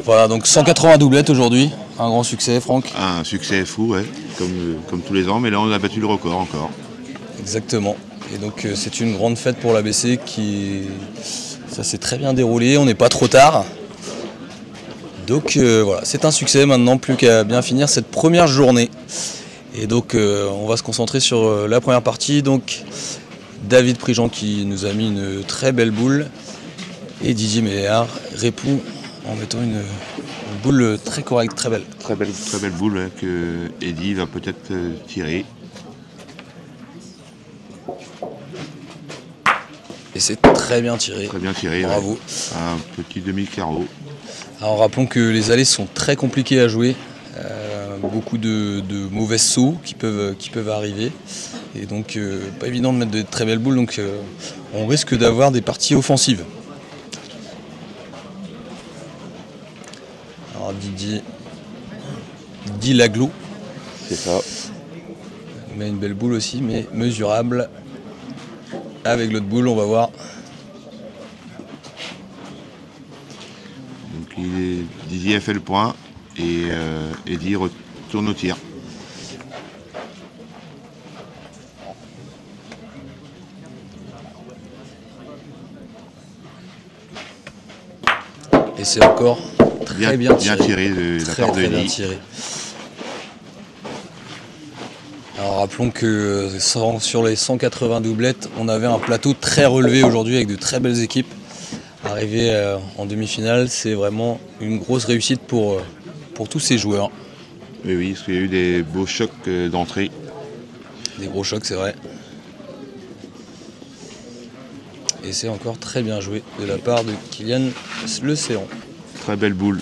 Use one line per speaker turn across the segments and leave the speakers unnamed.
Voilà, donc 180 doublettes aujourd'hui, un grand succès, Franck.
Un succès fou, ouais, comme tous les ans, mais là on a battu le record encore.
Exactement. Et donc c'est une grande fête pour l'ABC qui... Ça s'est très bien déroulé, on n'est pas trop tard. Donc voilà, c'est un succès maintenant, plus qu'à bien finir cette première journée. Et donc on va se concentrer sur la première partie. Donc David Prigent qui nous a mis une très belle boule. Et Didier Méléard répond en mettant une boule très correcte, très belle.
Très belle boule hein, que Eddy va peut-être tirer.
Et c'est très bien tiré.
Très bien tiré.
Bravo.
Ouais. Un petit demi-carreau.
Alors rappelons que les allées sont très compliquées à jouer. Beaucoup de mauvais sauts qui peuvent arriver. Et donc pas évident de mettre de très belles boules. Donc on risque d'avoir des parties offensives. Alors Didier Laglo.
C'est ça.
Mais une belle boule aussi, mais mesurable. Avec l'autre boule, on va voir.
Donc Didier a fait le point et Eddy retourne au tir.
Et c'est encore très bien
tiré de la part de Eddy.
Alors rappelons que sur les 180 doublettes, on avait un plateau très relevé aujourd'hui avec de très belles équipes. Arriver en demi-finale, c'est vraiment une grosse réussite pour tous ces joueurs.
Oui, parce qu'il y a eu des beaux chocs d'entrée.
Des gros chocs, c'est vrai. Et c'est encore très bien joué de la part de Kylian Le Céron.
Très belle boule.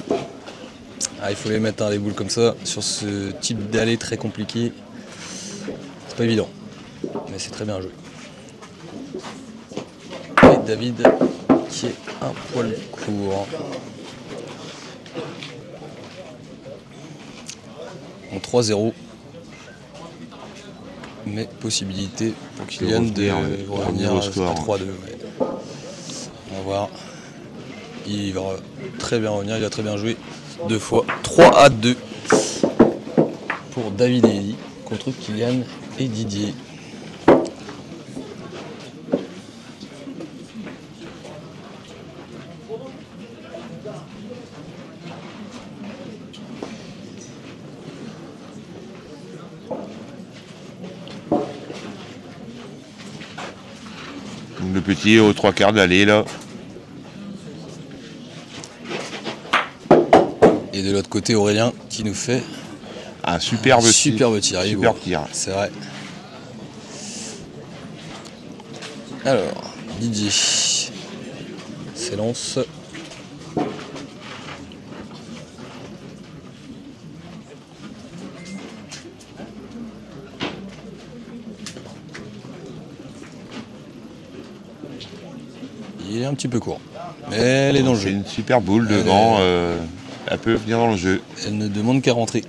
Ah, il faut les mettre des boules comme ça sur ce type d'allée très compliqué. C'est pas évident, mais c'est très bien joué. Et David qui est un poil court. En 3-0. Mais possibilité pour Kylian de revenir jusqu'à 3-2. Ouais. On va voir. Il va très bien revenir, il a très bien joué. 2 fois 3-2 pour David et Eddy contre Kylian et Didier.
Donc le petit aux 3/4 d'allée là.
Et de l'autre côté Aurélien qui nous fait
un superbe tir.
Superbe tir. C'est vrai. Alors, Didier s'élance. Il est un petit peu court, mais elle est dans le jeu.
C'est une super boule devant, elle peut venir dans le jeu.
Elle ne demande qu'à rentrer.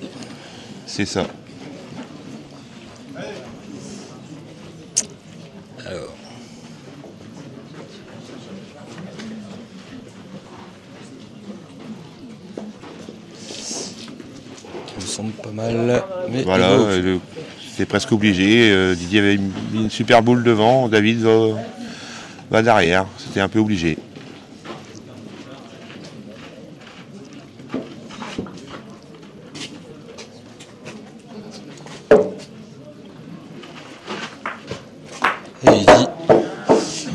C'est ça.
Alors. Ça me semble pas mal. Mais
voilà, c'est presque obligé. Didier avait mis une super boule devant, David va derrière. C'était un peu obligé.
Et il dit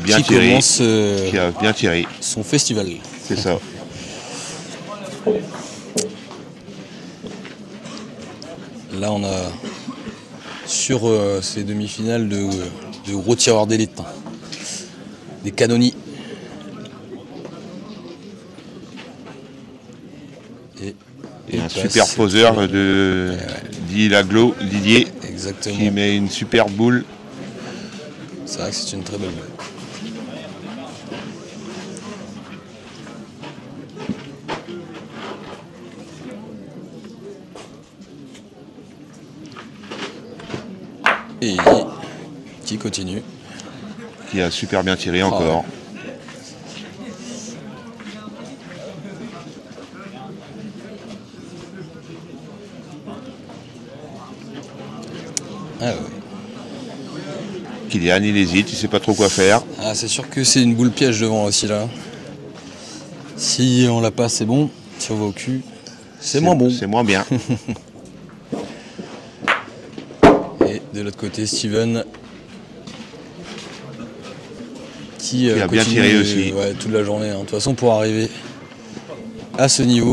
bien tiré,
commence
qui a bien tiré
son festival.
C'est ça.
Là on a sur ces demi-finales de gros tireurs d'élite. Des canonniers.
Et un super poseur de Didier.
Exactement.
Qui met une super boule.
C'est vrai que c'est une très belle boule. Et qui continue.
Qui a super bien tiré encore.
Ah, ouais.
Kylian, il hésite, il sait pas trop quoi faire.
Ah, c'est sûr que c'est une boule piège devant aussi là. Si on l'a pas, c'est bon. Si on va au cul, c'est moins bon.
C'est moins bien.
Et de l'autre côté, Steven qui
a bien tiré aussi.
Ouais, toute la journée. De toute façon, pour arriver à ce niveau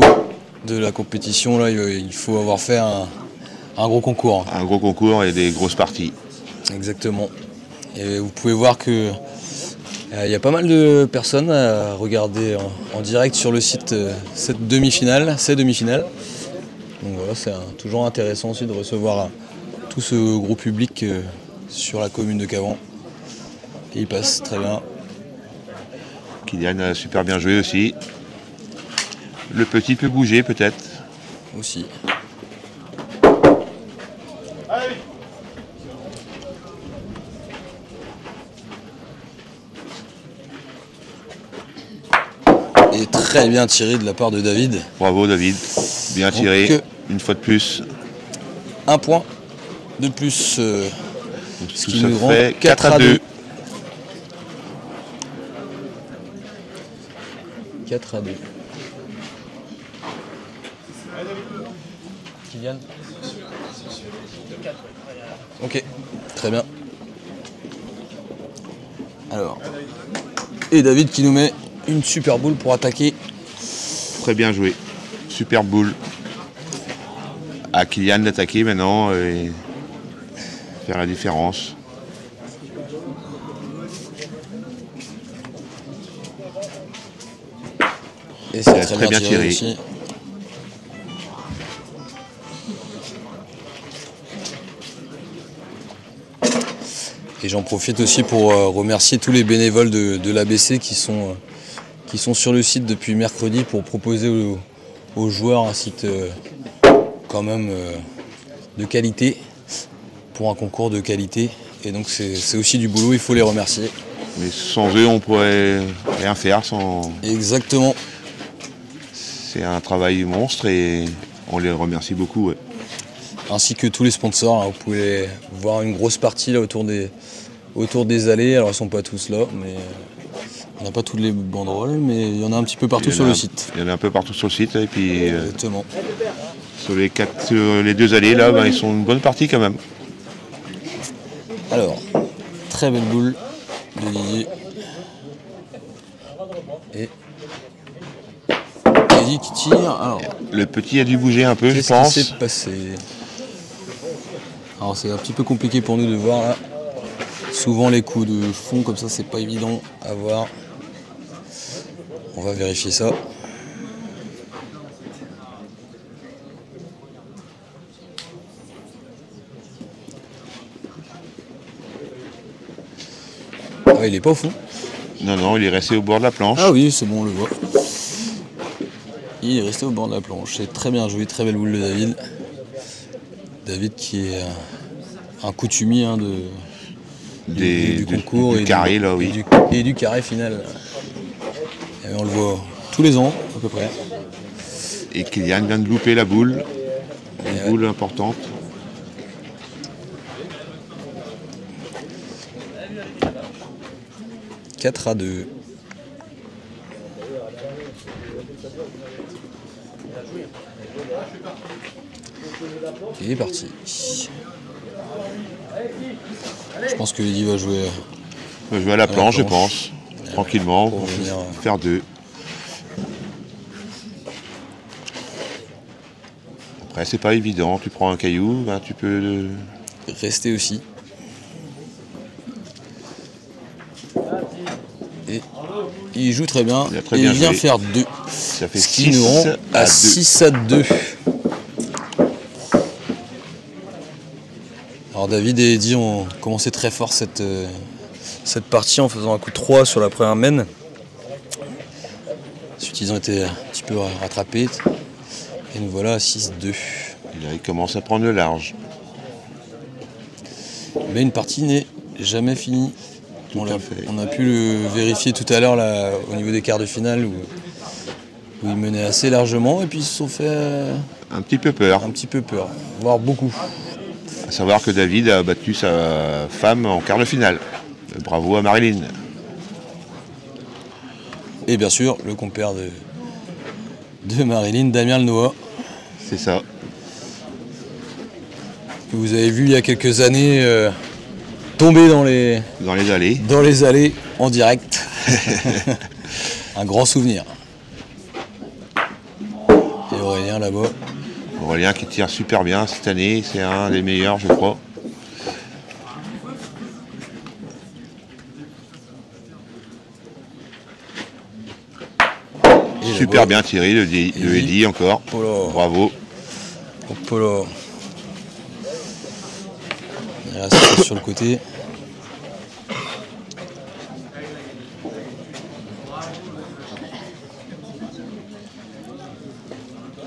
de la compétition, là, il faut avoir fait un gros concours.
Un gros concours et des grosses parties.
Exactement. Et vous pouvez voir que il y a pas mal de personnes à regarder en direct sur le site ces demi-finales. Donc voilà, c'est toujours intéressant aussi de recevoir tout ce gros public sur la commune de Cavan. Et il passe très bien.
Kylian a super bien joué aussi. Le petit peut bouger peut-être.
Aussi. Et très bien tiré de la part de David.
Bravo David, bien tiré,
Donc,
une fois de plus.
Un point de plus, ce
Tout
qui
ça
nous rend
fait
4 à 2. 4 à 2. Kylian. Ok, très bien. Alors, et David qui nous met une super boule pour attaquer.
Très bien joué, super boule. À Kylian d'attaquer maintenant et faire la différence.
Et c'est très bien tiré aussi. Et j'en profite aussi pour remercier tous les bénévoles de l'ABC qui sont sur le site depuis mercredi pour proposer aux joueurs un site quand même de qualité, pour un concours de qualité. Et donc c'est aussi du boulot, il faut les remercier.
Mais sans eux, on pourrait rien faire.
Exactement.
C'est un travail monstre et on les remercie beaucoup. Ouais.
Ainsi que tous les sponsors, hein. Vous pouvez voir une grosse partie là autour des allées. Alors ils sont pas tous là, mais on n'a pas toutes les banderoles, mais il y en a un petit peu partout sur le site.
Il y en a un peu partout sur le site et puis
Exactement.
sur les deux allées là, ils sont une bonne partie quand même.
Alors, très belle boule de Didier. Et Didier qui tire. Alors,
le petit a dû bouger un peu, je
qu'est-ce
pense.
qui s'est passé? Alors c'est un petit peu compliqué pour nous de voir là. Souvent les coups de fond comme ça, c'est pas évident à voir. On va vérifier ça. Ah, il est pas au fond.
Non, il est resté au bord de la planche.
Ah oui, c'est bon, on le voit. Il est resté au bord de la planche. C'est très bien joué, très belle boule de David. David qui est un coutumier du concours
du carré, là, oui.
et du carré final. Et on le voit tous les ans, à peu près.
Et Kylian vient de louper la boule. Une boule importante. «
4 à 2. Il est parti. Je pense que Eddy va jouer.
On va jouer à la planche, je pense. Tranquillement,
Pour venir
faire deux. Après, c'est pas évident. Tu prends un caillou, tu peux
rester aussi. Et il joue très bien. Il vient faire 2.
Ça fait
ce qui nous rend à 6 à 2. Alors David et Eddy ont commencé très fort cette partie en faisant un coup de 3 sur la première mène. Ensuite ils ont été un petit peu rattrapés. Et nous voilà à 6-2.
Et là, il commence à prendre le large.
Mais une partie n'est jamais finie. On a pu le vérifier tout à l'heure au niveau des quarts de finale où ils menaient assez largement et puis ils se sont fait
un petit peu peur.
Voire beaucoup.
À savoir que David a battu sa femme en quart de finale. Bravo à Marilyn.
Et bien sûr, le compère de Marilyn, Damien Lenoir,
C'est ça.
que vous avez vu il y a quelques années tomber dans les
Allées.
allées en direct. Un grand souvenir. Et Aurélien là-bas.
Aurélien qui tire super bien cette année, c'est un des meilleurs, je crois.
Et
Super
là-bas,
bien tiré, le Eddy encore.
Oh là.
Bravo.
Hop là. Il reste sur le côté.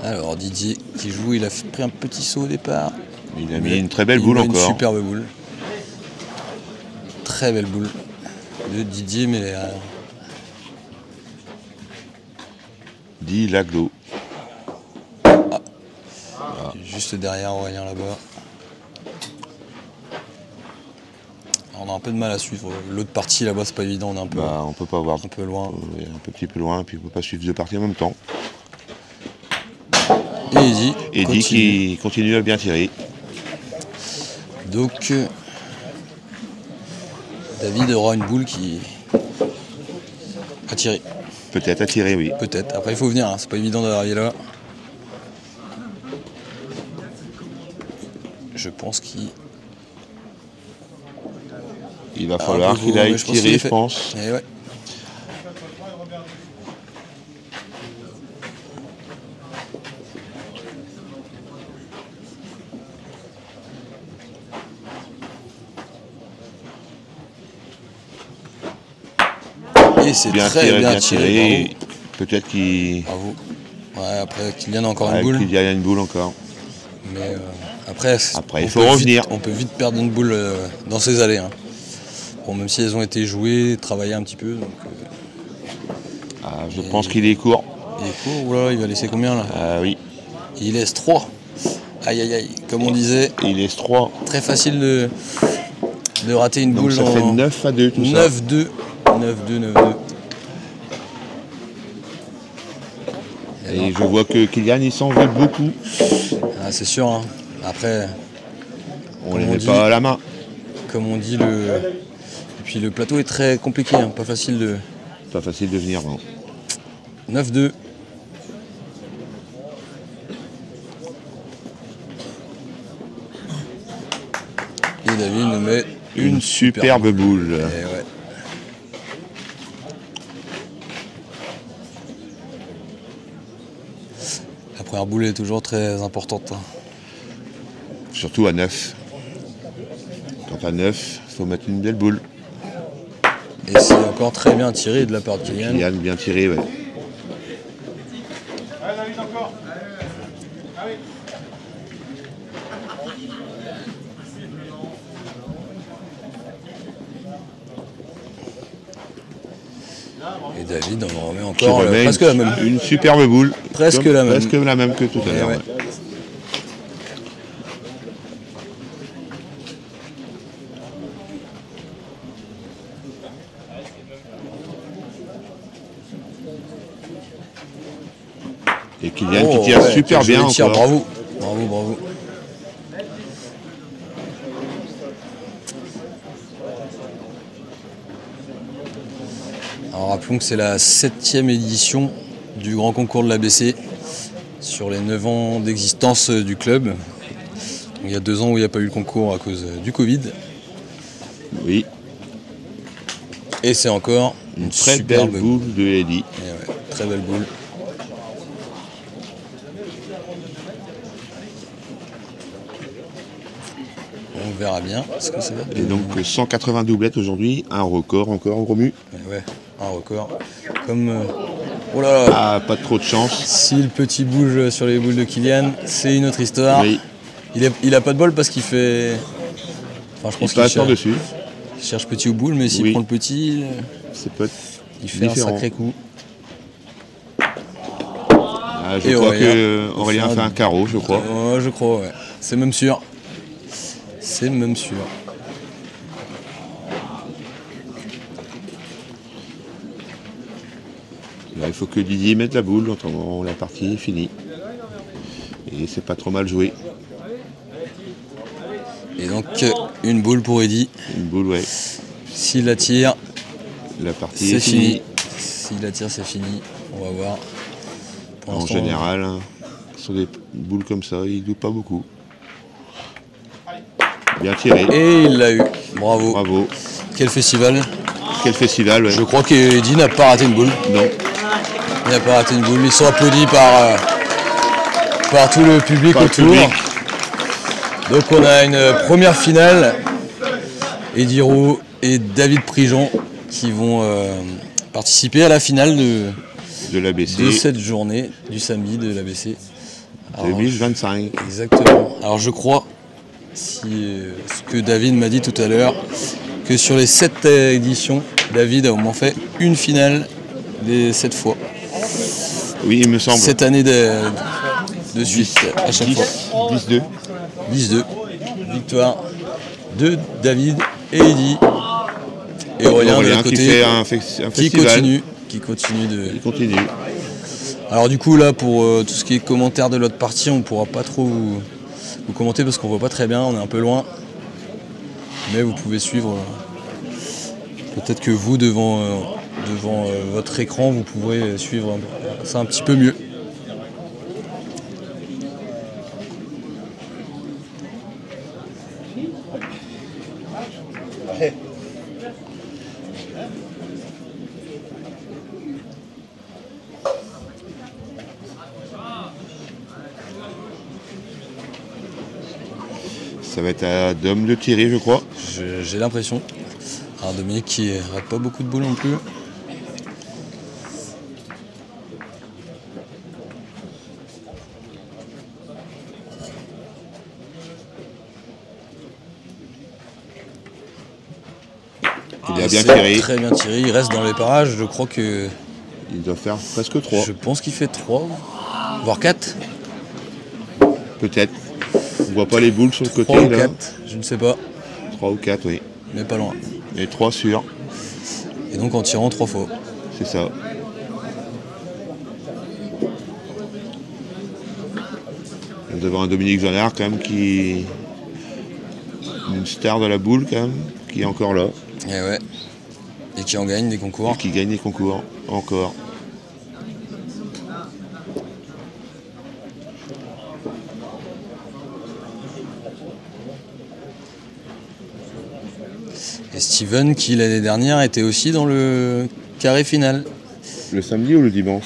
Alors Didier qui joue, il a pris un petit saut au départ.
Il a mis une très belle boule
Une
encore.
superbe boule. Très belle boule de Didier, mais
Dit Laglo.
juste derrière Aurélien là-bas. On a un peu de mal à suivre. L'autre partie là-bas, c'est pas évident, on est un peu,
Bah, on peut pas voir.
un peu loin.
Un petit peu loin, puis on peut pas suivre deux parties en même temps.
Et Eddy
Eddy qui continue à bien tirer.
Donc David aura une boule qui a tiré.
Peut-être à tirer, oui.
Peut-être. Après il faut venir, hein. C'est pas évident d'arriver là. Je pense qu'il
Va falloir qu'il aille tirer, je pense.
Et ouais. Et c'est très bien tiré.
Peut-être qu'il...
Bravo. Ouais, après Kylian a encore une boule.
Kylian a une boule encore.
Mais après
il faut revenir.
On peut vite perdre une boule dans ces allées. Hein. Bon, même si elles ont été jouées, travaillées un petit peu. Donc,
je pense qu'il est court.
il est court, oula, il va laisser combien là?
Oui.
Il laisse 3. Aïe aïe aïe, comme on disait.
Il laisse 3.
Très facile de rater une
Donc
boule.
ça fait 9-2 tout
9-2. 9-2, 9-2.
Et je vois que Kylian il s'en veut beaucoup.
Ah, c'est sûr. Hein. Après,
On les met pas à la main.
comme on dit, et puis le plateau est très compliqué, hein. Pas facile de.
Pas facile de venir, non.
9-2. Et David nous met
Une superbe boule.
Et ouais. La première boule est toujours très importante. Hein.
Surtout à 9. Quand à 9, il faut mettre une belle boule.
Et c'est encore très bien tiré de la part de Kylian.
Kylian bien tiré, ouais.
Et David, on en remet
Qui
encore
remet
presque la même.
une superbe boule.
Presque la même.
Presque la même que tout à l'heure.
ouais.
Ouais. Et Kylian qui tire super bien
tire,
encore.
bravo. Bravo, bravo. Alors rappelons que c'est la 7e édition du grand concours de l'ABC sur les 9 ans d'existence du club. Il y a 2 ans où il n'y a pas eu le concours à cause du Covid.
Oui,
Et c'est encore
une très belle
superbe
boule de Eddy.
Et ouais, très belle boule. On verra bien ce que ça va
Et donc 180 doublettes aujourd'hui, un record encore en Romu.
Ouais, un record. Comme. Oh là là.
Ah, pas trop de chance.
Si le petit bouge sur les boules de Kylian, c'est une autre histoire.
Oui.
Il a pas de bol parce qu'il fait. Enfin, je pense
Il
qu'il
passe par-dessus.
cherche petit ou boule, mais s'il
Oui.
prend le petit,
C'est pas
il fait
différent.
un sacré coup.
Ah, je
Et
crois
Aurélien,
que Aurélien fait un carreau, je crois.
Je crois, ouais. C'est même sûr. c'est même sûr.
Là, il faut que Didier mette la boule, autrement la partie est finie. Et c'est pas trop mal joué.
Et donc une boule pour Eddy.
Une boule, ouais.
S'il la tire,
La partie
c'est
est
fini.
finie.
S'il la tire, c'est fini. On va voir. Pour
En
l'instant,
général, hein, sur des boules comme ça, il ne doute pas beaucoup. Bien tiré.
Et il l'a eu. Bravo.
Bravo.
Quel festival.
Quel festival, ouais.
Je crois qu'Eddy n'a pas raté une boule.
Non.
Il n'a pas raté une boule. Ils sont applaudis par tout le public
Par le
autour.
public.
Donc on a une première finale. Eddy Roux et David Prigent qui vont participer à la finale
De l'ABC
de cette journée du samedi de l'ABC.
2025.
Exactement. Alors je crois, ce que David m'a dit tout à l'heure, que sur les 7 éditions, David a au moins fait une finale des 7 fois.
Oui, il me semble.
Cette année de suite à chaque fois.
10-2.
10-2. Victoire de David et Eddy. Et Aurélien de l'autre
qui
côté
fait un festival.
Qui continue de.
Il continue.
Alors du coup là pour tout ce qui est commentaire de l'autre partie, on ne pourra pas trop vous commenter parce qu'on voit pas très bien, on est un peu loin. Mais vous pouvez suivre. Peut-être que vous devant votre écran, vous pourrez suivre ça un petit peu mieux.
Ça va être à Dom de tirer, je crois.
J'ai l'impression. Alors Dominique qui rate pas beaucoup de boules non plus.
Il a bien
C'est
tiré.
très bien tiré, il reste dans les parages, je crois que.
Il doit faire presque 3.
Je pense qu'il fait 3, voire 4.
Peut-être. On voit pas les boules sur le
3
côté
ou
là.
4, je ne sais pas,
3 ou 4, oui.
mais pas loin.
Et 3 sûrs.
Et donc en tirant 3 fois.
C'est ça. Devant un Dominique Zonard quand même qui. Une star de la boule quand même, qui est encore là.
Et ouais. Et qui en gagne des concours.
Et qui gagne les concours encore.
Et Steven qui l'année dernière était aussi dans le carré final.
Le samedi ou le dimanche?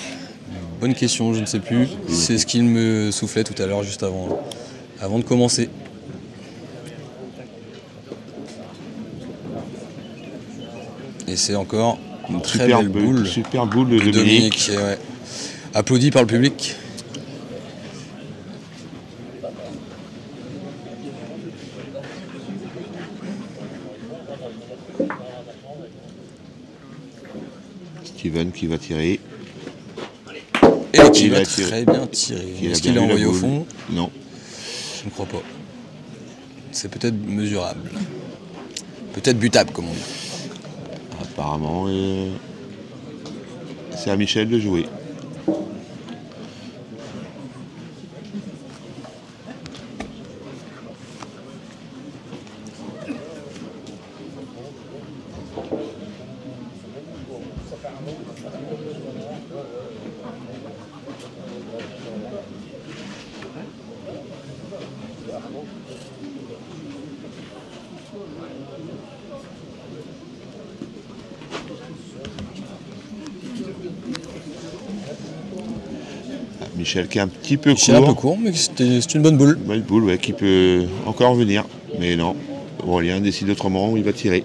Bonne question, je ne sais plus. C'est ce qu'il me soufflait tout à l'heure juste avant de commencer. Et c'est encore une très belle boule.
Super boule de Dominique.
Ouais. Applaudi par le public.
Steven qui va tirer.
Et qui va très bien tirer. Est-ce qu'il l'a envoyé au fond?
Non.
Je ne crois pas. C'est peut-être mesurable. Peut-être butable, comme on dit.
Apparemment, c'est à Michel de jouer. Michel qui est un petit peu
Michel
court.
un peu court, mais c'est une bonne boule.
Bonne boule, ouais, qui peut encore venir. Mais non, Aurélien décide autrement, il va tirer.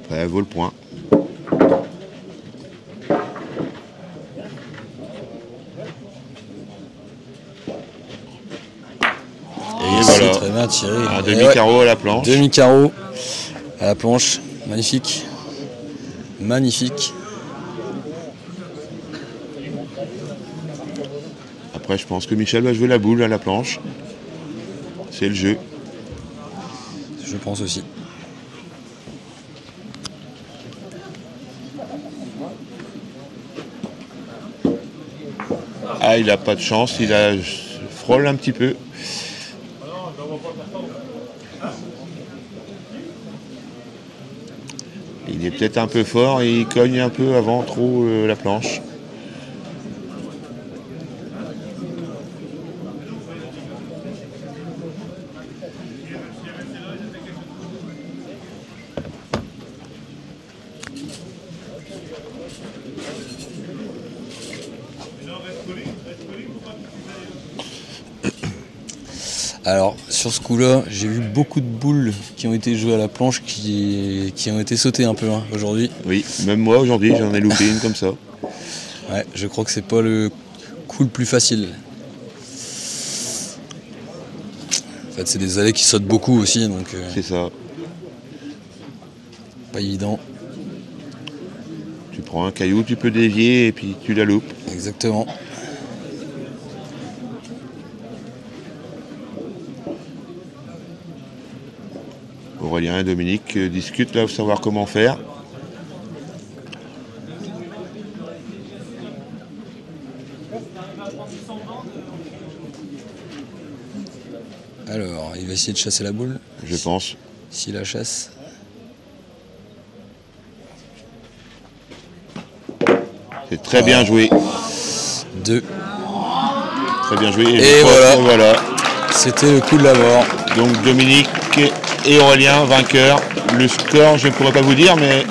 Après, elle vaut le point. Et voilà,
très bien tiré.
un demi-carreau à la planche.
Demi-carreau à la planche, magnifique. Magnifique.
Après, je pense que Michel va jouer la boule à la planche. C'est le jeu.
Je pense aussi.
Ah, il n'a pas de chance, il frôle un petit peu. Il est peut-être un peu fort et il cogne un peu avant trop la planche.
Alors sur ce coup-là, j'ai vu beaucoup de boules qui ont été jouées à la planche qui ont été sautées un peu aujourd'hui.
Oui, même moi aujourd'hui j'en ai loupé une comme ça.
Ouais, je crois que c'est pas le coup le plus facile. En fait, c'est des allées qui sautent beaucoup aussi, donc
C'est ça.
pas évident.
Tu prends un caillou, tu peux dévier et puis tu la loupes.
Exactement.
Aurélien et Dominique discutent là pour savoir comment faire.
Alors, il va essayer de chasser la boule,
Je pense.
s'il la chasse.
C'est très bien joué.
2.
Très bien joué.
Et
voilà.
C'était le coup de la mort.
Donc Dominique et Aurélien vainqueurs. Le score, je ne pourrais pas vous dire, mais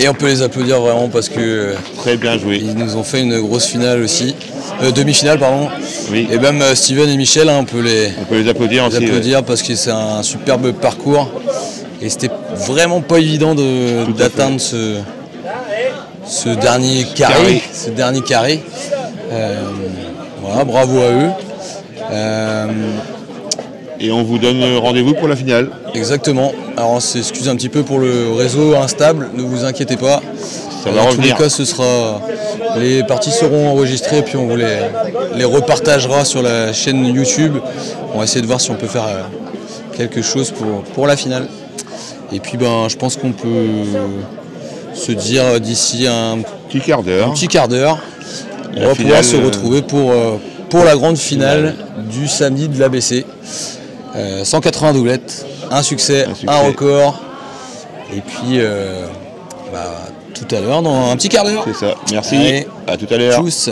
Et on peut les applaudir vraiment parce que
très bien joué.
ils nous ont fait une grosse finale aussi. Demi-finale, pardon.
Oui.
Et même Steven et Michel, on peut les
On peut les applaudir aussi.
applaudir parce que c'est un superbe parcours. Et c'était vraiment pas évident d'atteindre ce dernier carré. Ce dernier carré. Voilà, bravo à eux.
Et on vous donne rendez-vous pour la finale.
Exactement. Alors on s'excuse un petit peu pour le réseau instable, ne vous inquiétez pas.
Ça va
Dans tous les
revenir.
cas, les parties seront enregistrées puis on vous les repartagera sur la chaîne YouTube. On va essayer de voir si on peut faire quelque chose pour la finale. Et puis je pense qu'on peut se dire d'ici un
Petit quart d'heure.
petit quart d'heure, on
La
va pouvoir
finale,
se retrouver pour la grande finale du samedi de l'ABC. 180 doublettes, un succès, un record. Et puis tout à l'heure, dans un petit quart d'heure.
C'est ça. Merci.
Allez.
À tout à l'heure.
Tchuss.